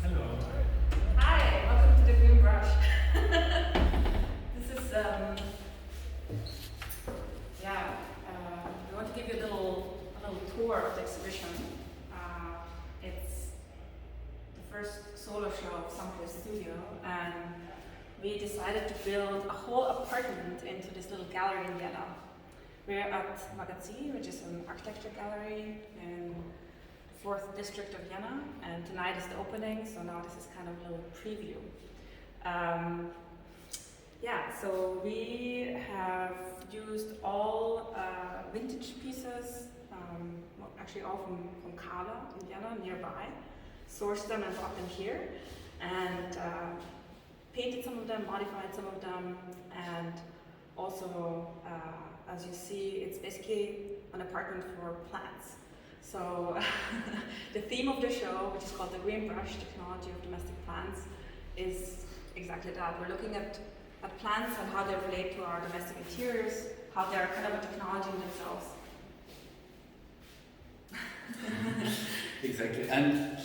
Hello. Hi, welcome to the Green Brush. This is, we want to give you a little tour of the exhibition. It's the first solo show of Sample's studio, and we decided to build a whole apartment into this little gallery in Vienna. We're at Magazin, which is an architecture gallery in the 4th district of Vienna, and tonight is the opening, so now this is kind of a little preview. So we have used all vintage pieces, actually all from Kala in Vienna nearby, sourced them and brought them here, and painted some of them, modified some of them, and also, as you see, it's basically an apartment for plants. So the theme of the show, which is called the Green Brush, Technology of Domestic Plants, is exactly that. We're looking at plants and how they relate to our domestic interiors, how they're kind of a technology in themselves. Exactly, and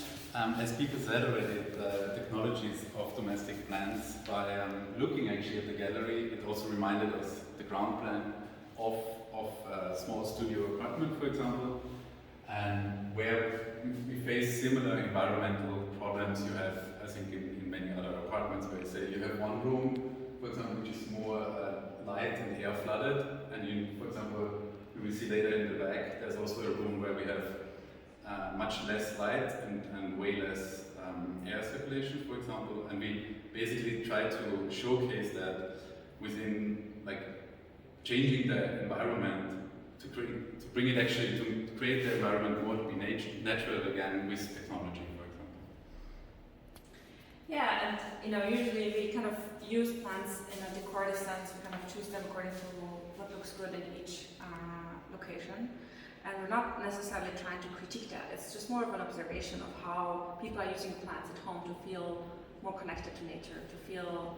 as people said already, the technologies of domestic plants, by looking actually at the gallery, it also reminded us the ground plan of a small studio apartment, for example, and where we face similar environmental problems you have, I think, in many other apartments, where you say you have one room, for example, which is more light and air flooded, and you, for example, we will see later in the back, there's also a room where we have much less light and way less air circulation, for example, and we basically try to showcase that within, like, changing the environment to bring it actually to create the environment more to be natural again with technology, for example. Yeah, and usually we kind of use plants in a decorative sense. We kind of choose them according to what looks good in each location. And we're not necessarily trying to critique that. It's just more of an observation of how people are using plants at home to feel more connected to nature, to feel,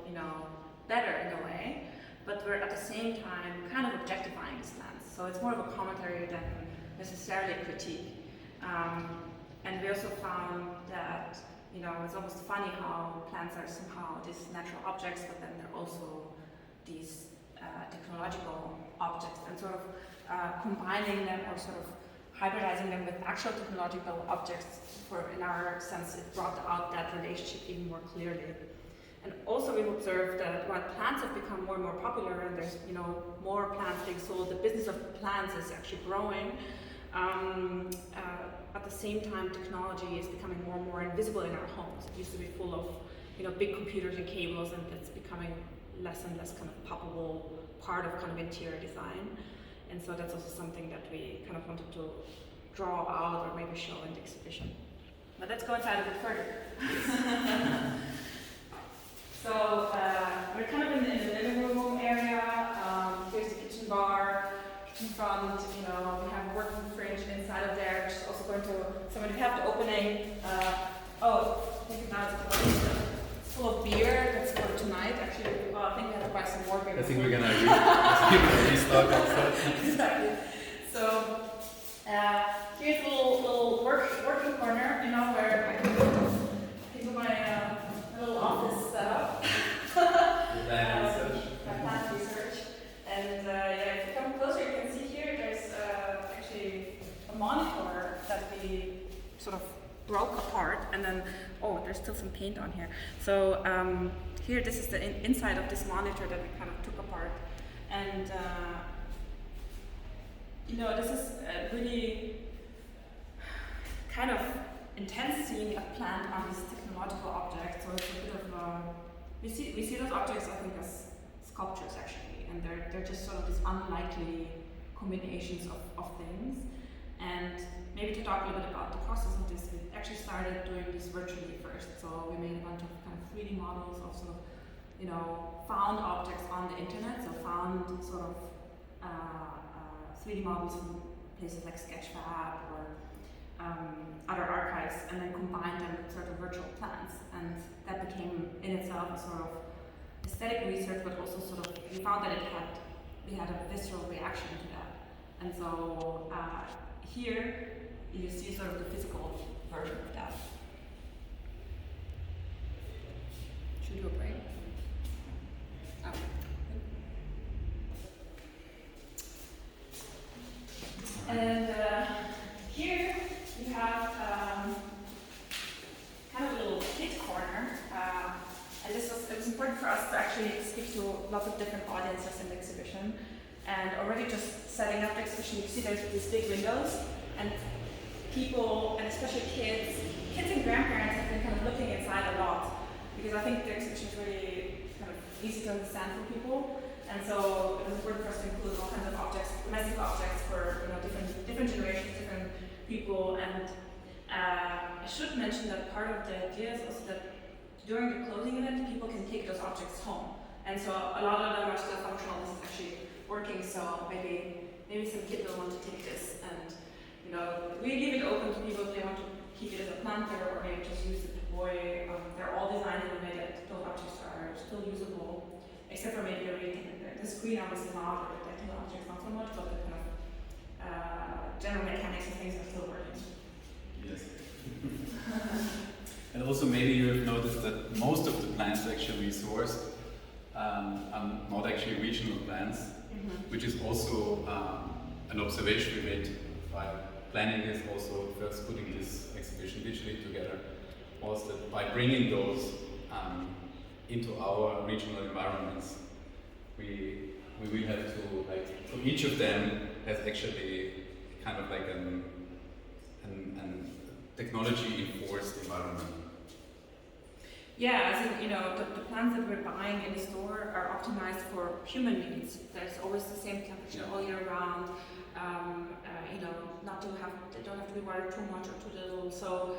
better in a way. But we're at the same time kind of objectifying these plants. So it's more of a commentary than necessarily a critique. And we also found that, it's almost funny how plants are somehow these natural objects, but then they're also these technological objects, and sort of combining them or sort of hybridizing them with actual technological objects, in our sense, it brought out that relationship even more clearly. And also we've observed that while plants have become more and more popular and there's more plants being sold, the business of plants is actually growing. At the same time, technology is becoming more and more invisible in our homes. It used to be full of big computers and cables, and it's becoming less and less kind of palpable part of kind of interior design. And so that's also something that we kind of wanted to draw out or maybe show in the exhibition. But let's go inside a bit further. So we're kind of in the living room area. Here's the kitchen bar, kitchen front. We have a working fridge inside of there, which is also going to. So when we have the opening, I think now it's full of beer. That's for tonight. Actually, I think we have to buy some more beer. I think we're gonna restock outside. Exactly. So here's a little working corner, where I can do my little office setup. My plant research. And if you come closer, you can see here there's actually a monitor that we sort of broke apart, and then there's still some paint on here. So here, this is the inside of this monitor that we kind of took apart, and this is really kind of intense seeing a plant on this technological object. So it's a bit of we see those objects, I think, as sculptures actually, and they're just sort of these unlikely combinations of things. And maybe to talk a little bit about the process of this, we actually started doing this virtually first. So we made a bunch of kind of 3D models of sort of, found objects on the internet. So found sort of 3D models from places like Sketchfab or other archives, and then combined them with sort of virtual plants. And that became in itself a sort of aesthetic research, but also sort of, we found that we had a visceral reaction to that. And so here, you see sort of the physical version of that. Should we do a break? Oh. And here you have kind of a little kid corner. And it was important for us to actually speak to lots of different audiences in the exhibition. And already just setting up the exhibition, you see there's these big windows, and people, and especially kids and grandparents have been kind of looking inside a lot, because I think the exhibition is really kind of easy to understand for people. And so it was important for us to include all kinds of objects, domestic objects for different generations, different people. And I should mention that part of the idea is also that during the closing event, people can take those objects home. And so a lot of them are still functional. This is actually working, so maybe some kid will want to take this, and we leave it open to people if they want to keep it as a planter or maybe just use it to toy. They're all designed in a way that those objects are still usable, except for maybe the screen obviously not, or the tactile objects not so much, but the kind of general mechanics and things are still working. Yes. And also maybe you have noticed that most of the plants actually we sourced are not actually regional plants, which is also an observation we made by planning this, also first putting this exhibition digitally together, was that by bringing those into our regional environments, we will have to, so each of them has actually kind of like an technology enforced environment. Yeah, as in, the plants that we're buying in the store are optimized for human needs. There's always the same temperature all year round. They don't have to be watered too much or too little. So,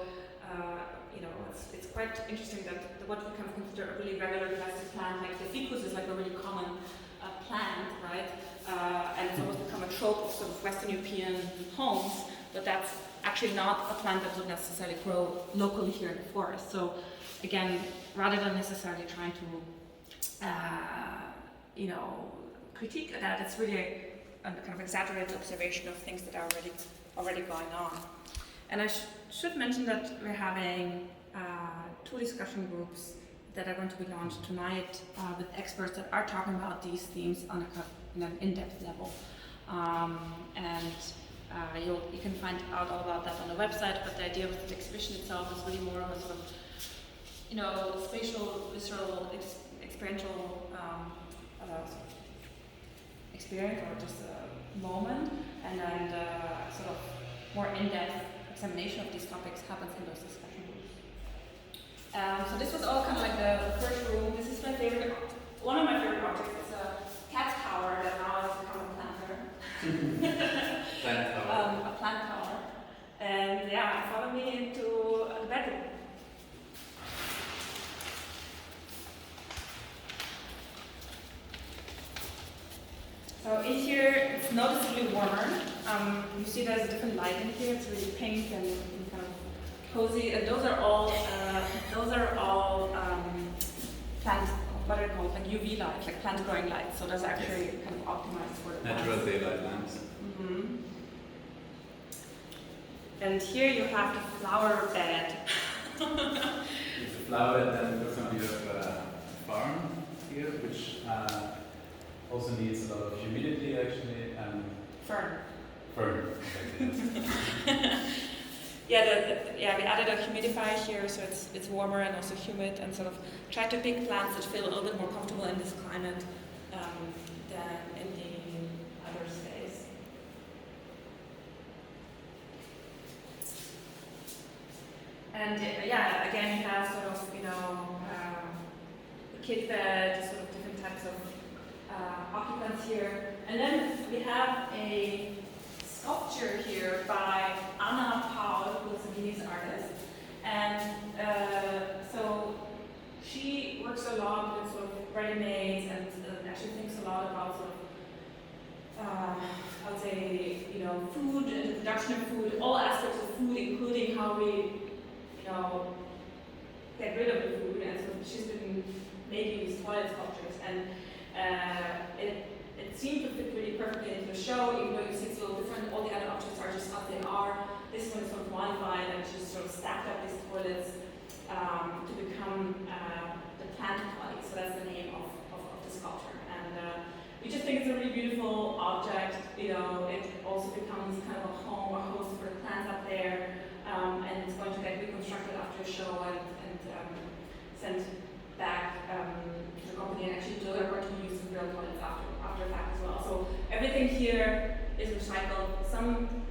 it's quite interesting that what we kind of consider a really regular domestic plant, like the ficus, is like a really common plant, right? And it's almost become a trope of sort of Western European homes, but that's actually not a plant that would necessarily grow locally here in the forest. So, again, rather than necessarily trying to, critique that, it's really a kind of exaggerated observation of things that are already going on. And I should mention that we're having 2 discussion groups that are going to be launched tonight with experts that are talking about these themes on an in-depth level. You can find out all about that on the website, but the idea with the exhibition itself is really more of a sort of spatial, visceral, experiential experience, or just a moment, and then the sort of more in-depth examination of these topics happens in those discussion groups. So this was all kind of like the first room. This is one of my favorite objects. It's a cat tower that now has become a planter. Plant tower. A plant tower. And yeah, follow me into the bedroom. So in here, it's noticeably warmer. You see there's a different light in here. It's really pink and kind of cozy. And those are all plant, what are they called? Like UV light, like plant growing light. So that's actually kind of optimized for the plants. Natural daylight lamps. Mm-hmm. And here you have the flower bed. It's a flower, and then for example you have a farm here, which also needs a lot of humidity actually, and Fern. Exactly. We added a humidifier here, so it's warmer and also humid, and sort of try to pick plants that feel a little bit more comfortable in this climate than in the other space. And again, you have sort of a kid bed, sort of different types of occupants here, and then we have a sculpture here by Anna Paul, who is a Viennese artist, and so she works a lot with sort of ready-mades and actually thinks a lot about sort of I would say food and the production of food, all aspects of food, including how we get rid of the food, and so she's been making these toilet sculptures, and it seemed to fit really perfectly into the show, even though you see it's a little different. All the other objects are just as they are, This one is sort of modified and just sort of stacked up these toilets to become the plant potty. So that's the name of the sculpture. And we just think it's a really beautiful object. You know, it also becomes kind of a home, a host for the plants up there. And it's going to get reconstructed after a show and sent back to the company, and actually they're going to use some real toilets after the fact as well. So everything here is recycled.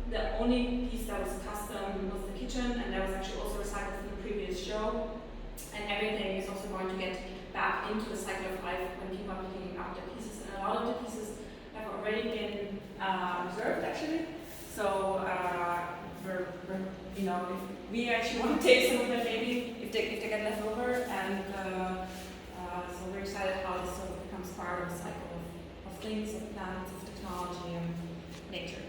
The only piece that was custom was the kitchen, and that was actually also recycled from the previous show. And everything is also going to get back into the cycle of life when people are picking up their pieces. And a lot of the pieces have already been reserved actually. So you know, if we actually want to take some of them maybe if they get left over, and so we're excited how this sort of becomes part of the cycle of things, of plants, of technology, and nature.